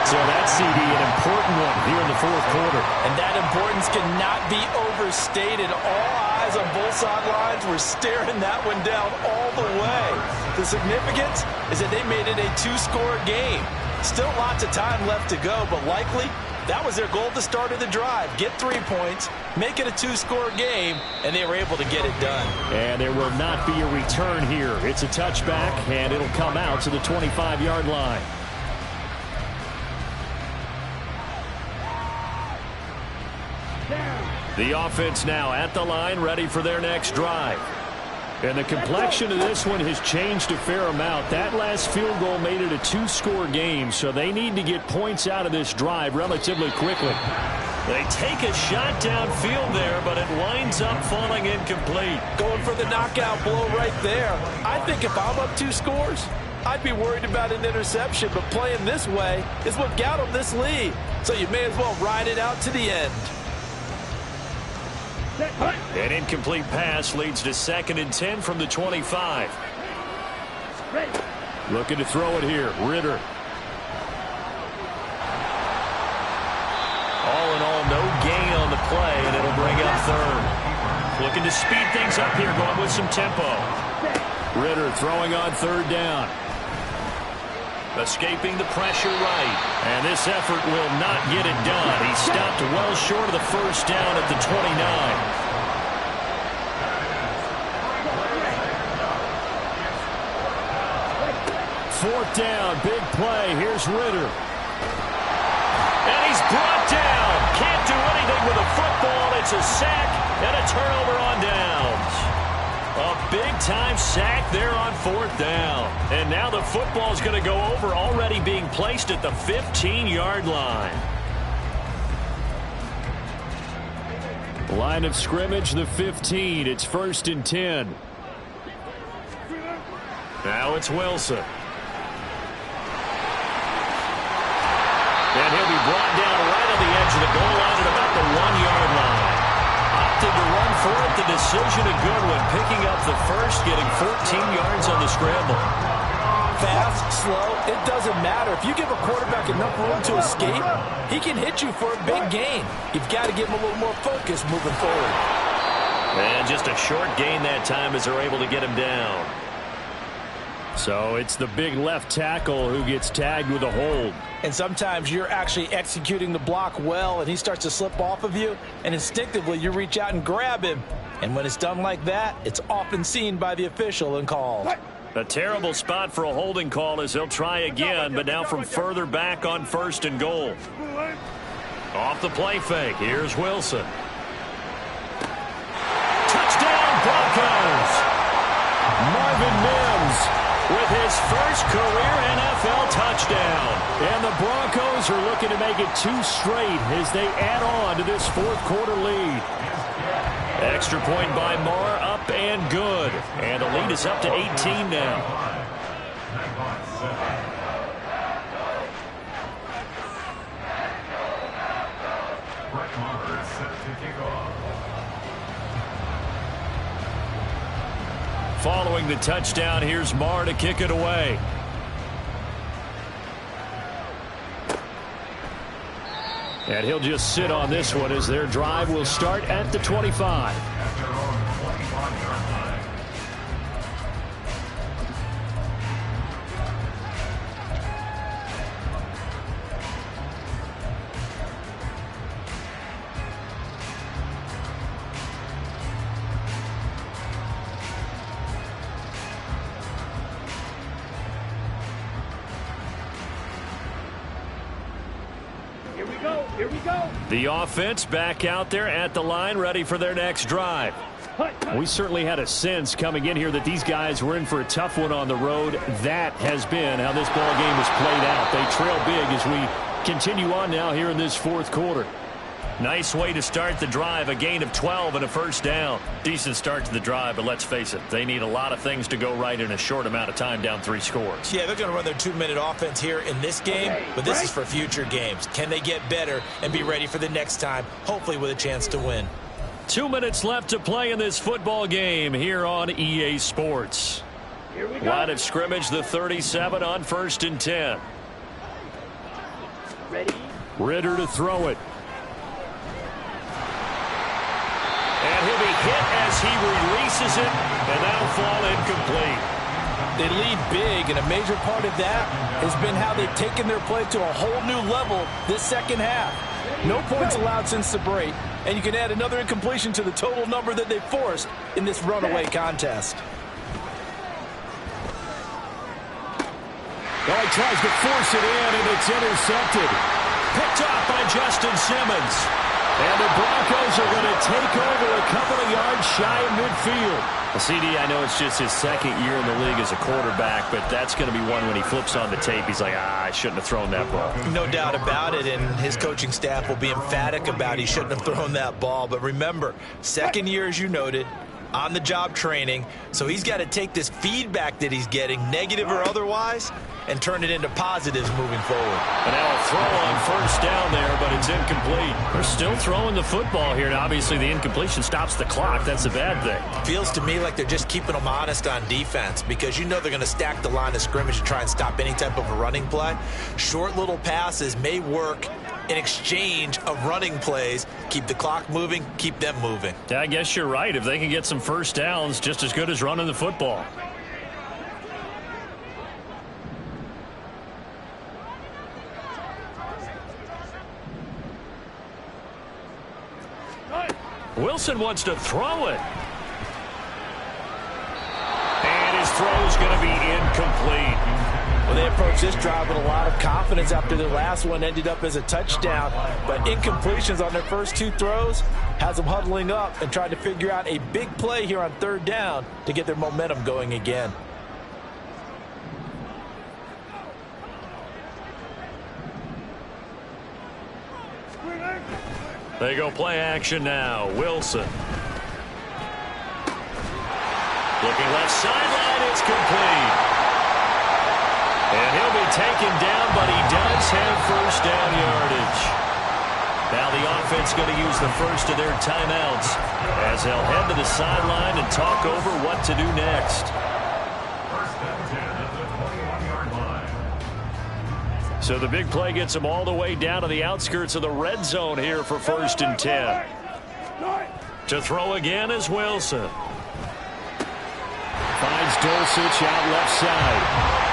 So that CD, an important one here in the 4th quarter. And that importance cannot be overstated. All eyes on both sidelines were staring that one down all the way. The significance is that they made it a 2-score game. Still lots of time left to go, but likely that was their goal at the start of the drive. Get 3 points, make it a 2-score game, and they were able to get it done. And there will not be a return here. It's a touchback, and it'll come out to the 25-yard line. The offense now at the line, ready for their next drive. And the complexion of this one has changed a fair amount. That last field goal made it a 2-score game, so they need to get points out of this drive relatively quickly. They take a shot downfield there, but it winds up falling incomplete. Going for the knockout blow right there. I think if I'm up 2 scores, I'd be worried about an interception, but playing this way is what got them this lead. So you may as well ride it out to the end. An incomplete pass leads to 2nd and 10 from the 25. Looking to throw it here. Ritter. All in all, no gain on the play, and it'll bring up 3rd. Looking to speed things up here, going with some tempo. Ritter throwing on 3rd down. Escaping the pressure right. And this effort will not get it done. He stopped well short of the 1st down at the 29. 4th down, big play. Here's Ritter. And he's brought down. Can't do anything with a football. It's a sack and a turnover on downs. A big-time sack there on 4th down. And now the football's going to go over, already being placed at the 15-yard line. Line of scrimmage, the 15. It's 1st and 10. Now it's Wilson. And he'll be brought down right on the edge of the goal line at about the 1-yard line. Opted to run for it. The decision a good one. Picking up the first, getting 14 yards on the scramble. Fast, slow, it doesn't matter. If you give a quarterback enough room to escape, he can hit you for a big gain. You've got to give him a little more focus moving forward. And just a short gain that time as they're able to get him down. So it's the big left tackle who gets tagged with a hold. And sometimes you're actually executing the block well, and he starts to slip off of you, and instinctively you reach out and grab him. And when it's done like that, it's often seen by the official and called. A terrible spot for a holding call as he'll try again, but now from further back on 1st and goal. Off the play fake, here's Wilson. Touchdown Broncos! Marvin Mims with his first career NFL touchdown. And the Broncos are looking to make it 2 straight as they add on to this 4th quarter lead. Extra point by Marr, up and good. And the lead is up to 18 now. Following the touchdown, here's Marr to kick it away. And he'll just sit on this one as their drive will start at the 25. Here we go. The offense back out there at the line, ready for their next drive. We certainly had a sense coming in here that these guys were in for a tough one on the road. That has been how this ball game has played out. They trail big as we continue on now here in this 4th quarter. Nice way to start the drive, a gain of 12 and a first down. Decent start to the drive, but let's face it, they need a lot of things to go right in a short amount of time, down 3 scores. Yeah, they're going to run their 2-minute offense here in this game, but this is for future games. Can they get better and be ready for the next time, hopefully with a chance to win? 2 minutes left to play in this football game here on EA Sports. Line of scrimmage, the 37 on 1st and 10. Ready? Ritter to throw it. And he'll be hit as he releases it, and that'll fall incomplete. They lead big, and a major part of that has been how they've taken their play to a whole new level this second half. No points allowed since the break, and you can add another incompletion to the total number that they forced in this runaway contest. Well, he tries to force it in, and it's intercepted. Picked off by Justin Simmons. And the Broncos are going to take over a couple of yards shy of midfield. Well, CD, I know it's just his 2nd year in the league as a quarterback, but that's going to be one when he flips on the tape, he's like, I shouldn't have thrown that ball. No doubt about it, and his coaching staff will be emphatic about he shouldn't have thrown that ball. But remember, 2nd year, as you noted, on-the-job training, so he's got to take this feedback that he's getting, negative or otherwise, and turn it into positives moving forward. And now a throw on first down there, but it's incomplete. They're still throwing the football here, and obviously the incompletion stops the clock. That's a bad thing. Feels to me like they're just keeping them honest on defense, because you know they're going to stack the line of scrimmage to try and stop any type of a running play. Short little passes may work in exchange of running plays. Keep the clock moving, keep them moving. Yeah, I guess you're right. If they can get some first downs, just as good as running the football. Wilson wants to throw it. And his throw is going to be incomplete. Well, they approached this drive with a lot of confidence after their last one ended up as a touchdown. But incompletions on their first 2 throws has them huddling up and trying to figure out a big play here on 3rd down to get their momentum going again. They go play action now. Wilson. Looking left sideline, it's complete. And he'll be taken down, but he does have first down yardage. Now the offense going to use the first of their timeouts as they'll head to the sideline and talk over what to do next. First and 10 at the 21-yard line. So the big play gets them all the way down to the outskirts of the red zone here for first and 10. To throw again is Wilson. Finds Dulcich out left side.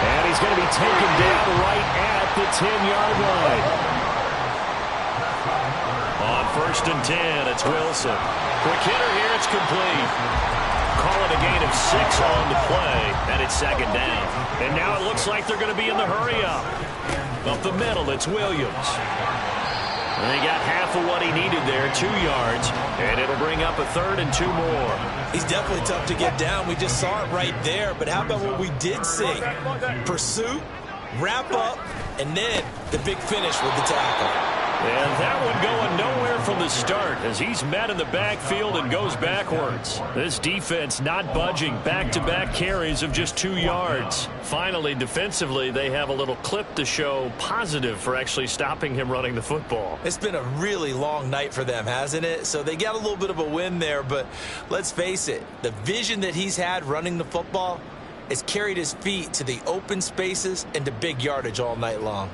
And he's going to be taken down right at the 10-yard line. On first and 10, it's Wilson. Quick hitter here, it's complete. Call it a gain of 6 on the play, and it's second down. And now it looks like they're going to be in the hurry-up. Up the middle, it's Williams. And they got half of what he needed there, 2 yards, and it'll bring up a 3rd and 2 more. He's definitely tough to get down. We just saw it right there, but how about what we did see? Pursuit, wrap up, and then the big finish with the tackle. And that one going nowhere from the start as he's met in the backfield and goes backwards. This defense not budging. Back-to-back carries of just 2 yards. Finally, defensively, they have a little clip to show positive for actually stopping him running the football. It's been a really long night for them, hasn't it? So they got a little bit of a win there, but let's face it, the vision that he's had running the football has carried his feet to the open spaces and to big yardage all night long.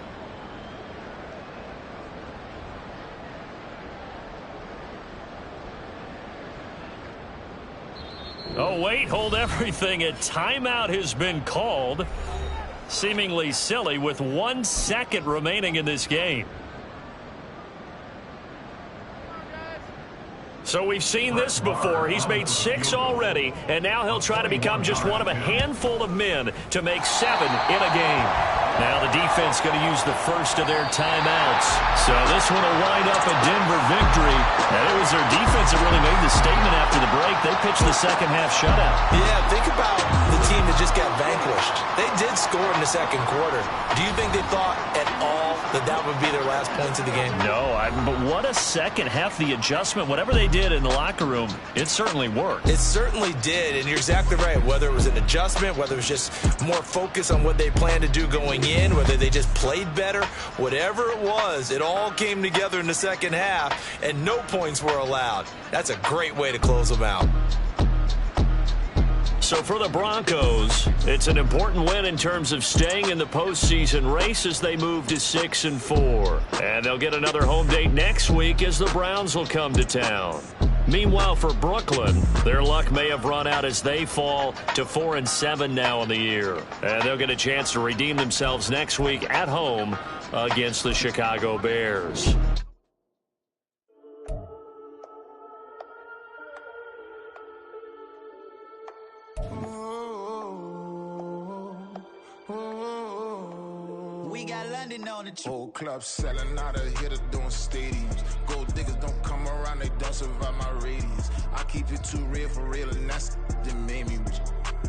Oh, wait, hold everything. A timeout has been called. Seemingly silly with 1 second remaining in this game. So we've seen this before. He's made 6 already, and now he'll try to become just one of a handful of men to make 7 in a game. Now the defense going to use the first of their timeouts. So this one will wind up a Denver victory. And it was their defense that really made the statement after the break. They pitched the second half shutout. Yeah, think about the team that just got vanquished. They did score in the second quarter. Do you think they thought at all that that would be their last points of the game? No, but what a second half. The adjustment, whatever they did in the locker room, it certainly worked. It certainly did, and you're exactly right. Whether it was an adjustment, whether it was just more focus on what they planned to do going in, whether they just played better, whatever it was, it all came together in the second half, and no points were allowed. That's a great way to close them out. So for the Broncos, it's an important win in terms of staying in the postseason race as they move to 6-4. And they'll get another home date next week as the Browns will come to town. Meanwhile, for Brooklyn, their luck may have run out as they fall to 4-7 now in the year. And they'll get a chance to redeem themselves next week at home against the Chicago Bears. We got London on the whole club selling out of hitter doing stadiums. Gold diggers don't come around, they don't survive my radius. I keep it too real for real, and that's that made me rich.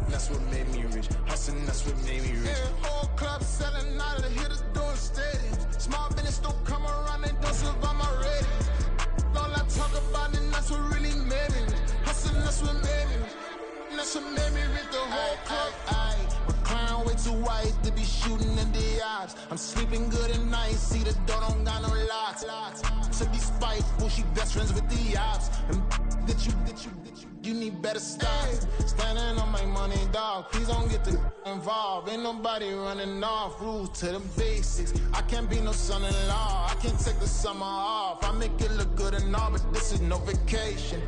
That's what made me rich. Hustling, that's what made me rich. Yeah, whole club selling out of hitters doing stadiums. Small business don't come around, they don't survive my radius. All I talk about, and that's what really made me rich. Hustling, that's what made me rich. That's what made me rich. The whole club. Recline way too white to be shooting in the eyes. I'm sleeping good at night, see the door don't got no locks. To be spiteful, she best friends with the ops. And you need better stop. Standing on my money, dog. Please don't get involved. Ain't nobody running off. Rules to the basics. I can't be no son-in-law. I can't take the summer off. I make it look good and all, but this is no vacation.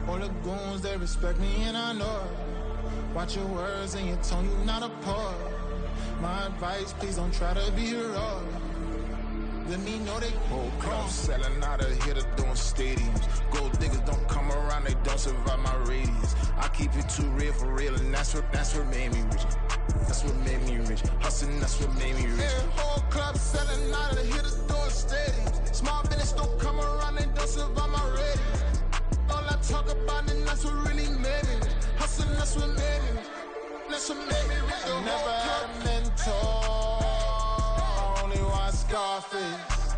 All the goons, they respect me and I know it. Watch your words and your tone, you not a poet. My advice, please don't try to be heroic. Let me know they whole club selling out of hitter doing stadiums. Gold diggers don't come around, they don't survive my radius. I keep it too real for real, and that's what made me rich. That's what made me rich. Hustling, that's what made me rich. Yeah, whole club selling out of the hitters doing stadiums. Small business don't come around, they don't survive my radius. All I talk about, and that's what really made me rich. Hustling, that's what made me rich. That's what made me rich. I never had a mentor. I only watched Scarface.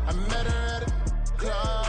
I met her at a club.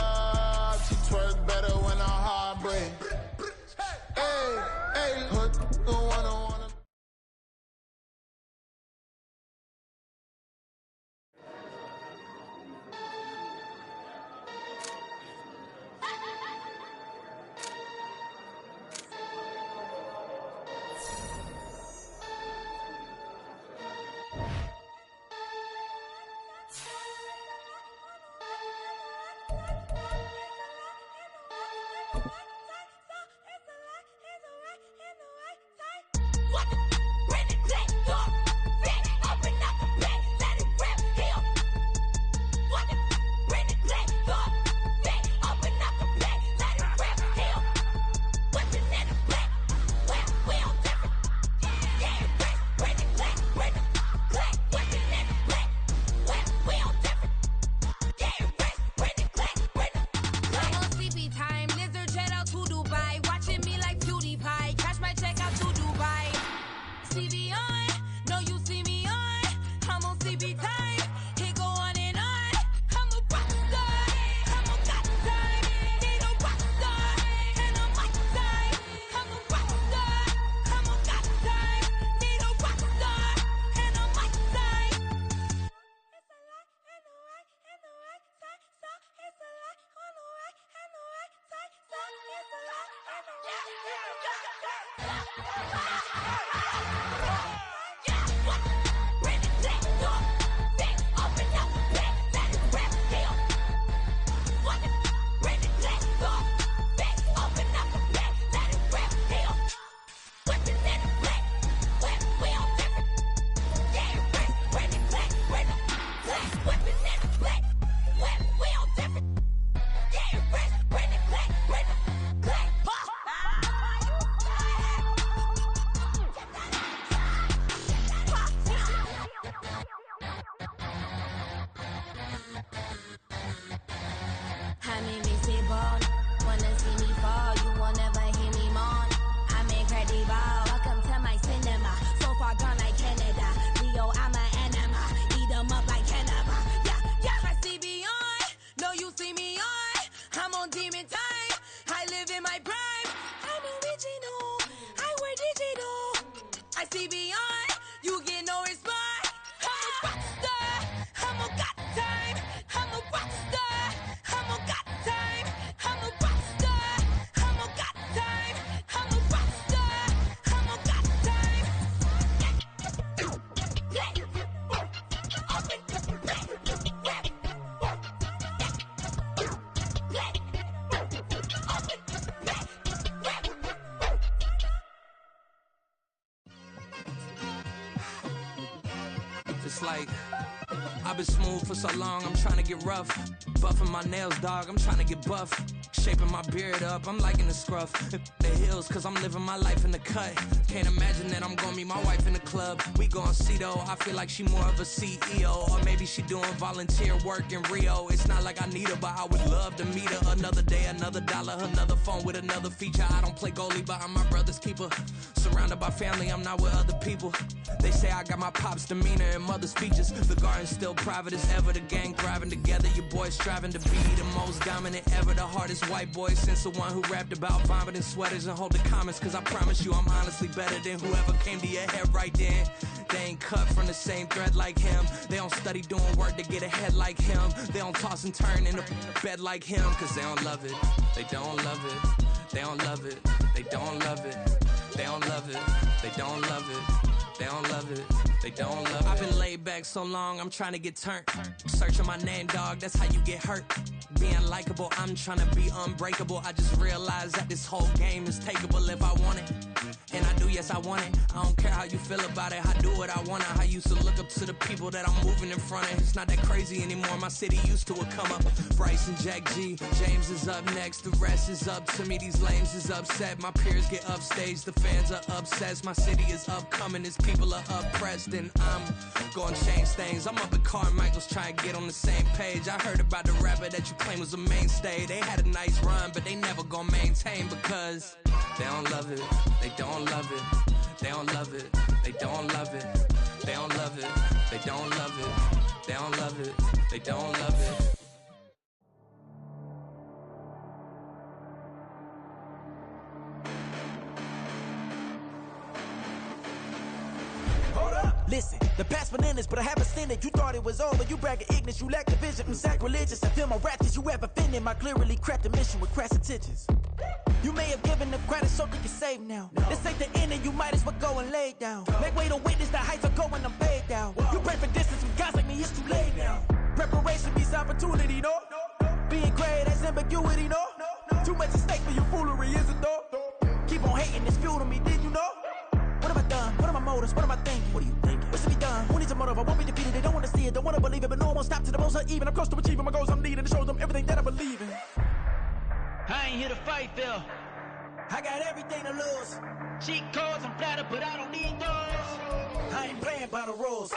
It's like, I've been smooth for so long, I'm trying to get rough. Buffing my nails, dog, I'm trying to get buff. Shaping my beard up, I'm liking the scruff. The hills, cause I'm living my life in the cut. Can't imagine that I'm gonna meet my wife in the club. We gon' see though, I feel like she more of a CEO. Or maybe she doing volunteer work in Rio. It's not like I need her, but I would love to meet her. Another day, another dollar, another phone with another feature. I don't play goalie, but I'm my brother's keeper. Surrounded by family, I'm not with other people. They say I got my pop's demeanor and mother's features. The garden's still private as ever, the gang thriving together. Your boys striving to be the most dominant ever. The hardest white boy since the one who rapped about vomiting sweaters and holding comments. Cause I promise you I'm honestly better than whoever came to your head right then. They ain't cut from the same thread like him. They don't study doing work to get ahead like him. They don't toss and turn in the bed like him. Cause they don't love it, they don't love it. They don't love it, they don't love it. They don't love it, they don't love it. They don't love it, they don't love it. I've been laid back so long, I'm trying to get turned. Searching my name, dog, that's how you get hurt. Being likable, I'm trying to be unbreakable. I just realized that this whole game is takeable if I want it. And I do, yes, I want it. I don't care how you feel about it, I do what I want it. I used to look up to the people that I'm moving in front of. It's not that crazy anymore, my city used to it come up. Bryce and Jack G, James is up next. The rest is up to me, these lames is upset. My peers get upstaged, the fans are obsessed. My city is upcoming, its people are oppressed. And I'm gonna change things. I'm up at Carmichael's trying to get on the same page. I heard about the rapper that you claim was a mainstay. They had a nice run, but they never gonna maintain because they don't love it, they don't love it, they don't love it, they don't love it, they don't love it, they don't love it, they don't love it, they don't love it. Listen, the past bananas, but I haven't seen it. You thought it was over, you bragging ignorance, you lack the vision. I'm sacrilegious, I feel my wrath. Did you ever offended my clearly crafted mission with crass intentions? You may have given them credit so they can save now. This ain't the end and you might as well go and lay down. Make way to witness the heights are going, I'm paid down. You pray for distance from guys like me, it's too late now. Preparation beats opportunity, no? Being great as ambiguity, no? Too much at stake for your foolery, is it though? Keep on hating, it's fuel to me, did you know? What have I done? What are my motives? What am I thinking? What are you thinking? What's to be done? Who needs a motive? I won't be defeated. They don't want to see it, don't want to believe it, but no one won't stop to the most uneven. I'm close to achieving my goals. I'm leading to show them everything that I believe in. I ain't here to fight, Phil. I got everything to lose. Cheat codes, I'm flattered, but I don't need those. I ain't playing by the rules.